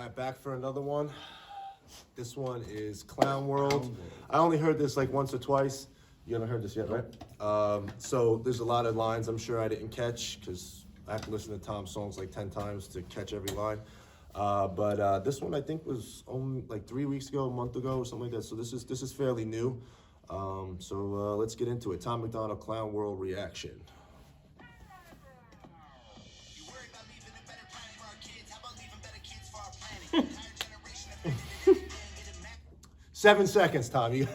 right, back for another one. This one is Clown World. I only heard this like once or twice. You haven't heard this yet, right? So there's a lot of lines I'm sure I didn't catch because I have to listen to Tom's songs like 10 times to catch every line. But this one I think was only like 3 weeks ago, a month ago, or something like that. So this is fairly new. So let's get into it. Tom Macdonald, Clown World reaction. 7 seconds, Tom.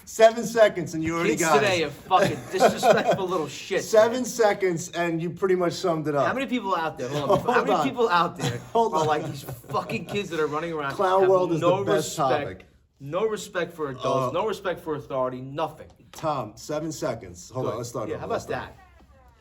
7 seconds and you already Kids got today it. are fucking disrespectful little shit. 7 seconds and you pretty much summed it up. How many people out there? Hold on. How many people out there Hold are on. like these fucking kids that are running around? Clown have World is no the best respect, topic. No respect for adults. No respect for authority. Nothing. Tom, 7 seconds. Hold on, let's start Yeah, over. how Let's about start that?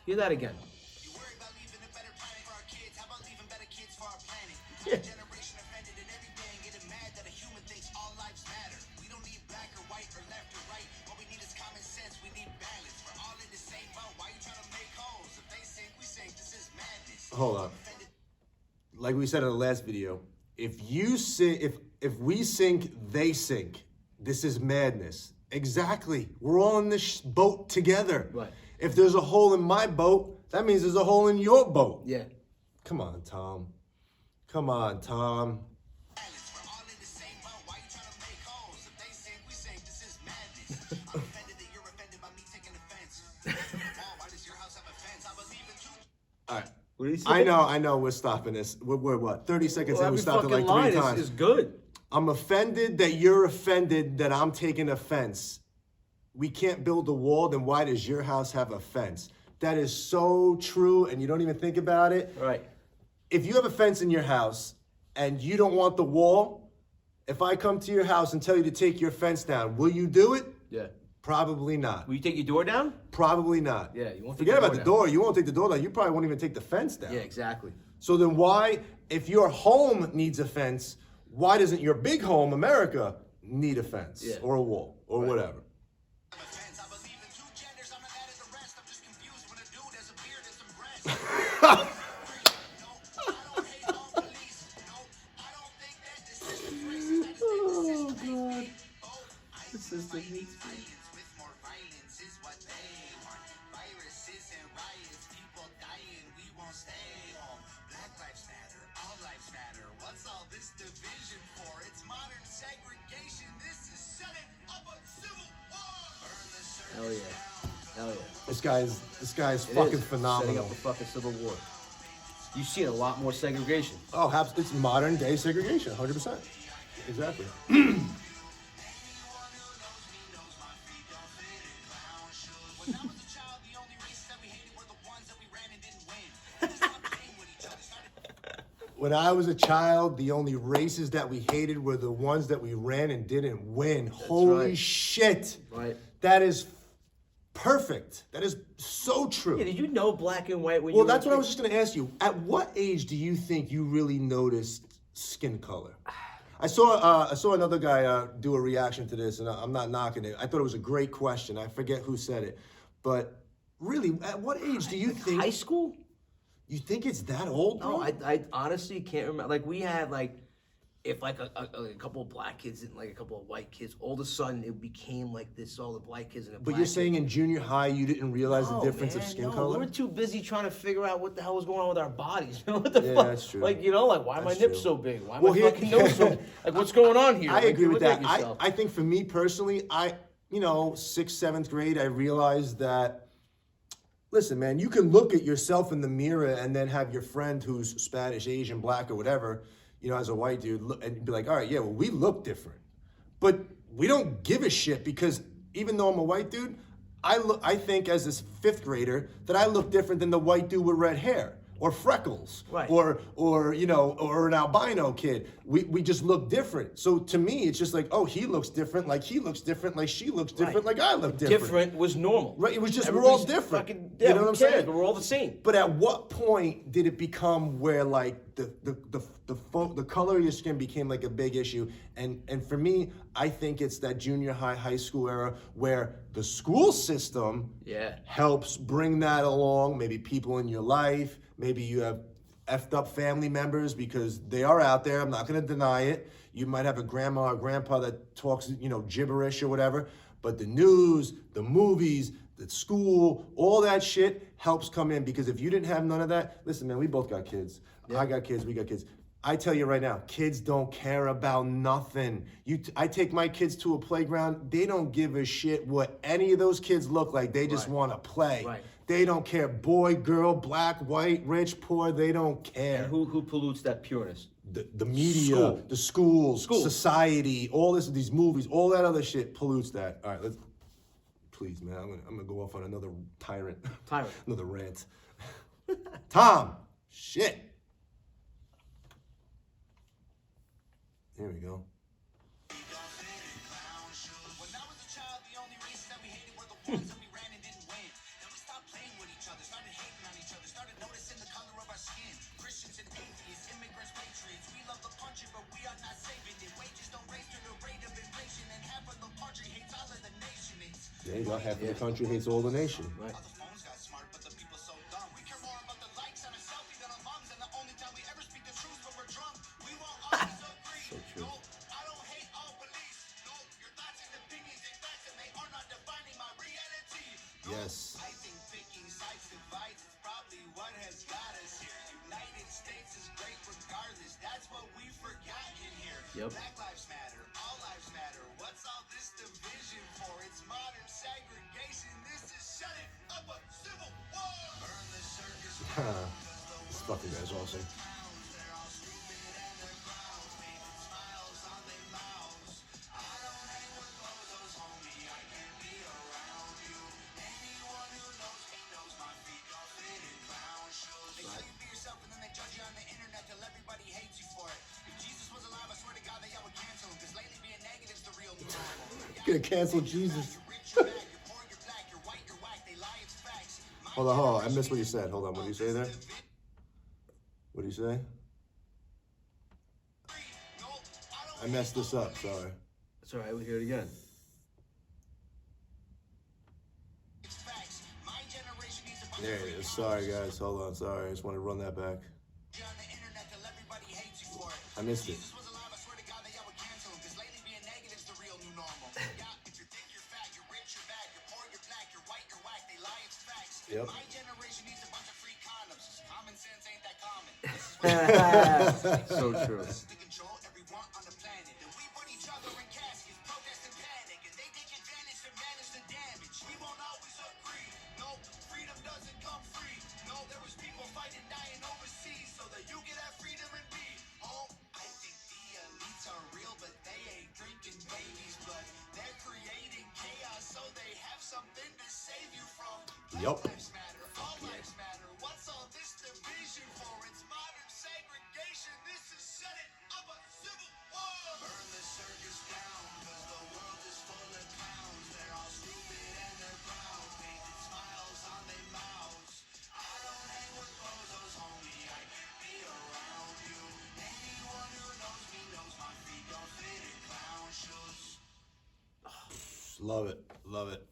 Hear that again. You worry about leaving a better planet for our kids. How about leaving better kids for our planet? Yeah. Our generation offended and everything, getting mad that a human thinks all lives matter. We don't need black or white or left or right. What we need is common sense. We need balance. We're all in the same boat. Why you trying to make holes? If they sink, we sink. This is madness. Hold on. Like we said in the last video, if we sink, they sink. This is madness. Exactly. We're all in this boat together. Right. If there's a hole in my boat, that means there's a hole in your boat. Yeah. Come on, Tom. Come on, Tom. Balance. We're all in the same boat. Why you trying to make holes? If they sink, we sink. This is madness. I'm offended that you're offended by me taking offense. Why does your house have a fence? I believe in two. All right. What did he say? I know we're stopping this. We're what, 30 seconds in, we every stopped it fucking like 3 line times. is good. I'm offended that you're offended that I'm taking offense. We can't build a wall, then why does your house have a fence? That is so true, and you don't even think about it. Right. If you have a fence in your house and you don't want the wall, if I come to your house and tell you to take your fence down, will you do it? Yeah. Probably not. Will you take your door down? Probably not. Yeah, you won't take Forget the about door the down. door. You won't take the door down. You probably won't even take the fence down. Yeah, exactly. So then why, if your home needs a fence, why doesn't your big home, America, need a fence or a wall or whatever? I believe in two genders. I'm not adding the rest. I'm just confused when a dude has a beard and some breasts. No, I don't hate all police. No, I don't think that this is racist. I just think the system makes me. Violence with more violence is what they want. Viruses and riots, people dying. We won't stay home. Black lives matter. All lives matter. What's all this division for? It's modern segregation. This is setting up a civil war. Burn the Hell circus yeah. down. Hell yeah. This guy's It fucking is phenomenal. Setting up the fucking Civil War. You've seen a lot more segregation. Oh, it's modern day segregation, 100%. Exactly. When I was a child, the only races that we hated were the ones that we ran and didn't win. Stop playing with each other. Started When I was a child, the only races that we hated were the ones that we ran and didn't win. Holy right. shit. Right. That is perfect. That is so true. Yeah, did you know black and white when Well, you were that's a what I kid? was just going to ask you. At what age do you think you really noticed skin color? I saw another guy do a reaction to this, and I'm not knocking it. I thought it was a great question. I forget who said it. But really, at what age do you think... High school? You think it's that old, bro? No, I honestly can't remember. Like, we had, like, if, like, a couple of black kids and, like, a couple of white kids, all of a sudden it became like this, all the black kids and the But black you're kids. saying in junior high you didn't realize the difference of man, skin no. color? We were too busy trying to figure out what the hell was going on with our bodies. what the Yeah, fuck? that's true. Like, you know, like, why are my That's nips true. so big? Why Well, my here- fucking nose so... Like, what's going on here? I Like, agree you with look at that. yourself. I think for me personally, 6th, 7th grade, I realized that, listen, man, you can look at yourself in the mirror and then have your friend who's Spanish, Asian, black, or whatever, as a white dude, look, and be like, all right, yeah, well, we look different. But we don't give a shit because even though I'm a white dude, I think as this 5th grader that I look different than the white dude with red hair. Or freckles, Right. or an albino kid. We just look different. So to me, it's just like, oh, he looks different, like he looks different, like she looks different, like I look different. Different was normal. Right, it was just, we're all Everybody's different. fucking- You know who what I'm cares? saying? But we're all the same. But at what point did it become where like the color of your skin became like a big issue? And for me, I think it's that junior high school era where the school system Yeah. helps bring that along. Maybe people in your life, maybe you have effed up family members, because they are out there. I'm not going to deny it. You might have a grandma or grandpa that talks, gibberish or whatever. But the news, the movies, the school, all that shit helps come in. Because if you didn't have none of that, listen, man, we both got kids. I got kids, we got kids. I tell you right now, kids don't care about nothing. I take my kids to a playground. They don't give a shit what any of those kids look like. They just want to play. Right. They don't care. Boy, girl, black, white, rich, poor. They don't care. And who pollutes that pureness? The media, the schools, society, all these movies, all that other shit pollutes that. All right, please, man, I'm gonna go off on another tyrant. Another rant. Tom, shit. Here we go. When I was a child, the only races that we hated were the ones that we ran and didn't win. Then we stopped playing with each other, started hating on each other, started noticing the color of our skin. Christians and atheists, immigrants, patriots. We love the country, but we are not saving it. Wages don't raise to the rate of inflation, and half of the country hates all of the nation. There you go. Half of the country hates all the nation. Right. All the phones got smart, but the people so dumb. We care more about the likes on a selfie than our moms, and the only time we ever speak the truth when we're drunk. We won't always agree. So true. No, I don't hate all beliefs. No, your thoughts and opinions and facts, and they are not defining my reality. No, Yes. I think picking sides divides is probably what has got us here. United States is great regardless. That's what we've forgotten here. Yep. Black lives matter. All lives matter. What's all this division for? It's modern segregation. This is shutting up a civil war. Burn the circus. This fucking guy's awesome. They're all stupid and they're clowns. Painted smiles on their mouths. I don't hang with bozos, homie. I can't be around you. Anyone who knows me knows my feet don't fit in clown shoes. They tell you be yourself and then they judge you on the internet till everybody hates you for it. If Jesus was alive, I swear to God that y'all would cancel him. Cause lately being negative's the real new normal. Gonna cancel Jesus. You're rich, you're bad, you're poor, you're black, you're white, you're whack. They lie, it's facts. Hold on. I missed what you said. Hold on. What did you say there? What did you say? I messed this up. Sorry. That's all right. We'll hear it again. There it is. Sorry, guys. Hold on. Sorry. I just want to run that back. I missed it. Yep. My generation needs a bunch of free condoms. Common sense ain't that common. So true. To control everyone on the planet. And we put each other in caskets, protest and panic. And they take advantage to manage the damage. We won't always agree. No, freedom doesn't come free. No, there was people fighting, dying overseas so that you can have freedom and be home. I think the elites are real, but they ain't drinking babies' blood. They're creating chaos so they have something to save you from. Yup. Lives matter, all lives matter. What's all this division for? It's modern segregation. This is setting up a civil war. Burn the circus down, cause the world is full of clowns. They're all stupid and they're proud. Painted smiles on their mouths. I don't hang with bozos, homie. I can't be around you. Anyone who knows me knows my feet don't fit in clown shoes. Love it. Love it.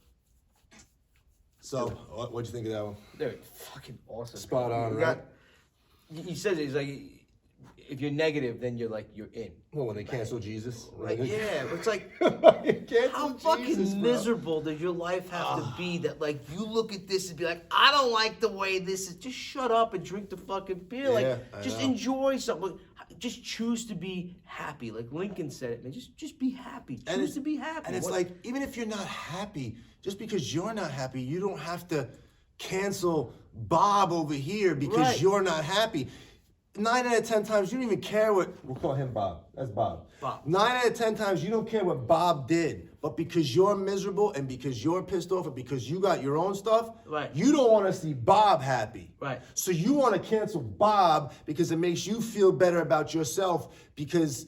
So, what'd you think of that one? They're fucking awesome. Spot on, You right? He says it's like, if you're negative, then you're in. Well, when they cancel Jesus, Like, yeah, but it's like, Cancel how fucking Jesus, bro. miserable does your life have to be that, like, you look at this and be like, I don't like the way this is. Just shut up and drink the fucking beer. Yeah, Like, I just know. enjoy something. Just choose to be happy. Like Lincoln said it, man. Just be happy. And Choose to be happy. And it's What- like, even if you're not happy, just because you're not happy, you don't have to cancel Bob over here because Right. you're not happy. 9 out of 10 times, you don't even care what, we'll call him Bob. That's Bob. Bob. 9 out of 10 times, you don't care what Bob did. But because you're miserable and because you're pissed off and because you got your own stuff, Right. you don't want to see Bob happy. Right. So you want to cancel Bob because it makes you feel better about yourself because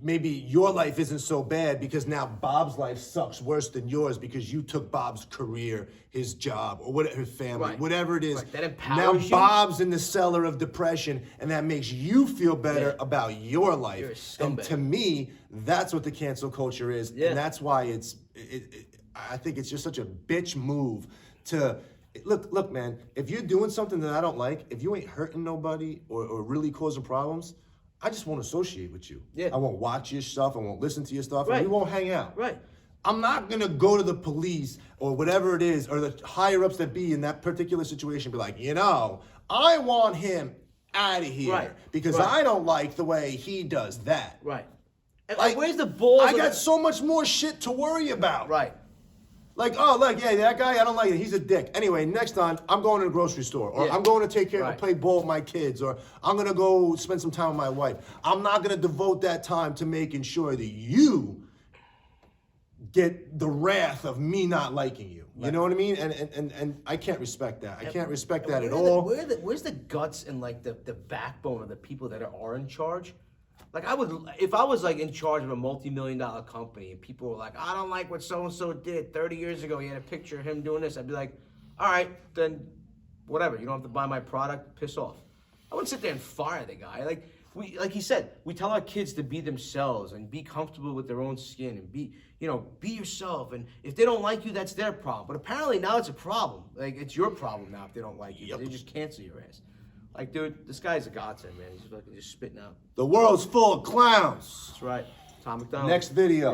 maybe your life isn't so bad because now Bob's life sucks worse than yours because you took Bob's career, his job, or whatever, his family, Right. whatever it is. Right. That Now empowers you. Bob's in the cellar of depression, and that makes you feel better Yeah. about your life. You're a And scumbag. to me, that's what the cancel culture is, Yeah. and that's why I think it's just such a bitch move to Look, man. If you're doing something that I don't like, if you ain't hurting nobody or really causing problems, I just won't associate with you. Yeah. I won't watch your stuff. I won't listen to your stuff. Right. And we won't hang out. Right. I'm not gonna go to the police or whatever it is, or the higher ups that be in that particular situation, be like, I want him out of here Right. because Right. I don't like the way he does that. Right. And Like, where's the balls? I of got the- so much more shit to worry about. Right. Like, oh, look, yeah, that guy, I don't like it. He's a dick. Anyway, next time, I'm going to the grocery store, or Yeah. I'm going to take care, Right. play ball with my kids, or I'm going to go spend some time with my wife. I'm not going to devote that time to making sure that you get the wrath of me not liking you. You know what I mean? And I can't respect that. I can't respect that at all. Where's the guts and like the backbone of the people that are in charge? Like if I was like in charge of a multi-million-dollar company and people were like, I don't like what so-and-so did 30 years ago, he had a picture of him doing this, I'd be like, all right, then whatever, you don't have to buy my product, piss off. I wouldn't sit there and fire the guy. Like he said, we tell our kids to be themselves and be comfortable with their own skin and be yourself. And if they don't like you, that's their problem. But apparently now it's a problem. Like it's your problem now if they don't like you. They just cancel your ass. Like, dude, this guy's a godsend, man. He's fucking just spitting out. The world's full of clowns. That's right. Tom Macdonald. Next video.